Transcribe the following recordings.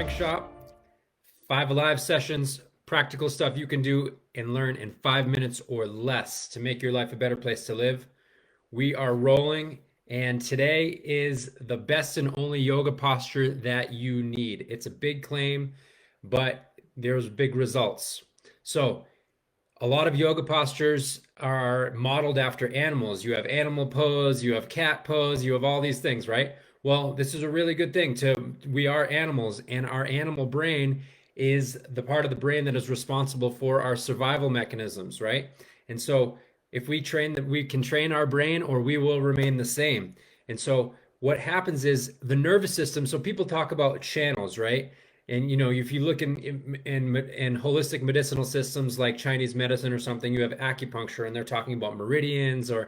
workshop, 5 live sessions, practical stuff you can do and learn in 5 minutes or less to make your life a better place to live. We are rolling, and today is the best and only yoga posture that you need. It's a big claim, but there's big results. So, a lot of yoga postures are modeled after animals. You have animal pose, you have cat pose, you have all these things, right? Well, this is a really good thing we are animals, and our animal brain is the part of the brain that is responsible for our survival mechanisms, right? And so if we train that, we can train our brain or we will remain the same. And so what happens is the nervous system, so people talk about channels, right? And if you look in holistic medicinal systems like Chinese medicine or something, you have acupuncture and they're talking about meridians and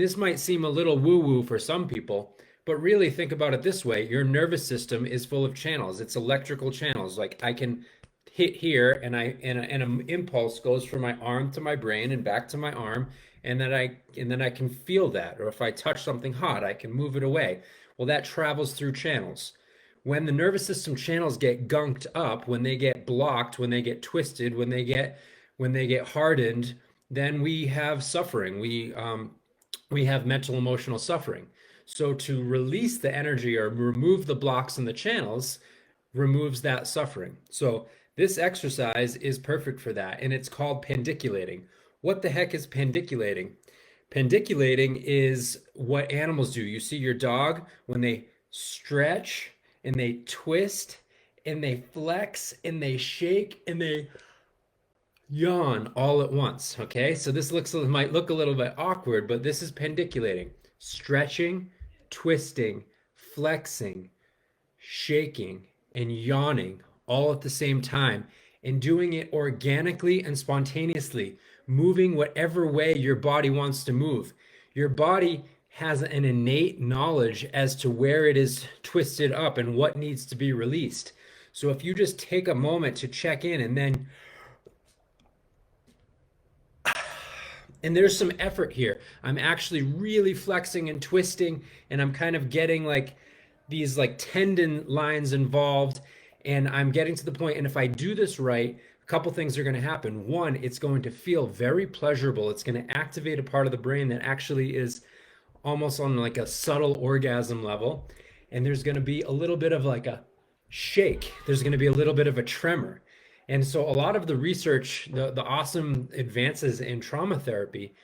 this might seem a little woo-woo for some people, but really think about it this way. Your nervous system is full of channels. It's electrical channels. Like I can hit here and an impulse goes from my arm to my brain and back to my arm, and then I can feel that. Or if I touch something hot, I can move it away. Well, that travels through channels. When the nervous system channels get gunked up, when they get blocked, when they get twisted, when they get hardened, then we have suffering. We have mental emotional suffering. So to release the energy or remove the blocks in the channels removes that suffering. So this exercise is perfect for that, and it's called pendiculating. What the heck is pendiculating? Pendiculating is what animals do. You see your dog when they stretch and they twist and they flex and they shake and they yawn all at once. Okay, so this might look a little bit awkward, but this is pendiculating. Stretching, twisting, flexing, shaking, and yawning all at the same time, and doing it organically and spontaneously, moving whatever way your body wants to move. Your body has an innate knowledge as to where it is twisted up and what needs to be released. So if you just take a moment to check in and there's some effort here. I'm actually really flexing and twisting, and I'm kind of getting like these like tendon lines involved, and I'm getting to the point, and if I do this right, a couple things are going to happen. One, it's going to feel very pleasurable. It's going to activate a part of the brain that actually is almost on like a subtle orgasm level, and there's going to be a little bit of like a shake. There's going to be a little bit of a tremor. And so a lot of the research, the awesome advances in trauma therapy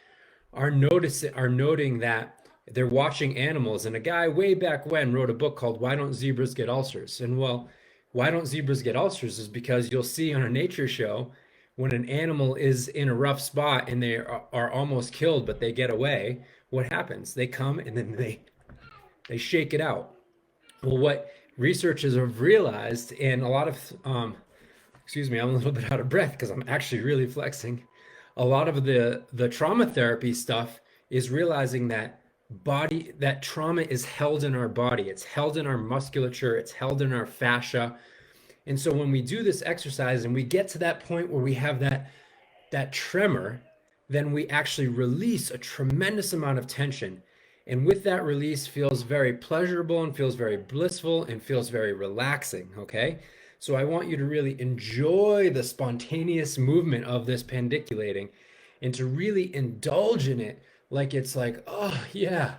are noting that they're watching animals. And a guy way back when wrote a book called Why Don't Zebras Get Ulcers? And well, why don't zebras get ulcers is because you'll see on a nature show when an animal is in a rough spot and they are almost killed, but they get away, what happens? They come and then they shake it out. Well, what researchers have realized, and a lot of excuse me, I'm a little bit out of breath because I'm actually really flexing. A lot of the trauma therapy stuff is realizing that trauma is held in our body. It's held in our musculature. It's held in our fascia. And so when we do this exercise and we get to that point where we have that tremor, then we actually release a tremendous amount of tension. And with that release feels very pleasurable and feels very blissful and feels very relaxing, okay? So I want you to really enjoy the spontaneous movement of this pendiculating and to really indulge in it like it's like, oh yeah.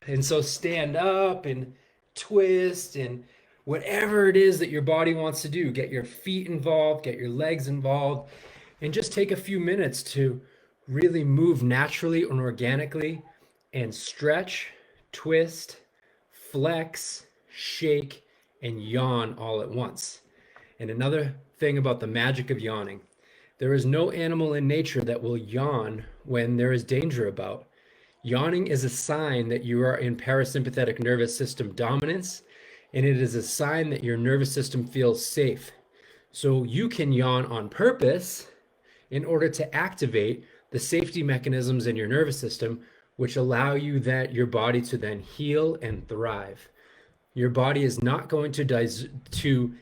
And so stand up and twist and whatever it is that your body wants to do, get your feet involved, get your legs involved, and just take a few minutes to really move naturally and organically and stretch, twist, flex, shake, and yawn all at once. And another thing about the magic of yawning, there is no animal in nature that will yawn when there is danger about. Yawning is a sign that you are in parasympathetic nervous system dominance, and it is a sign that your nervous system feels safe. So you can yawn on purpose in order to activate the safety mechanisms in your nervous system, which allow your body to then heal and thrive. Your body is not going to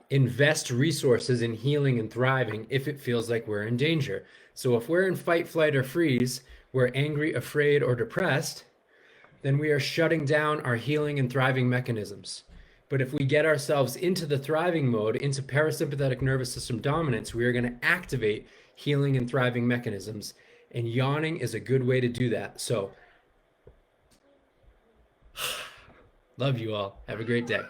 invest resources in healing and thriving if it feels like we're in danger. So if we're in fight, flight, or freeze, we're angry, afraid, or depressed, then we are shutting down our healing and thriving mechanisms. But if we get ourselves into the thriving mode, into parasympathetic nervous system dominance, we are going to activate healing and thriving mechanisms. And yawning is a good way to do that. So, love you all. Have a great day.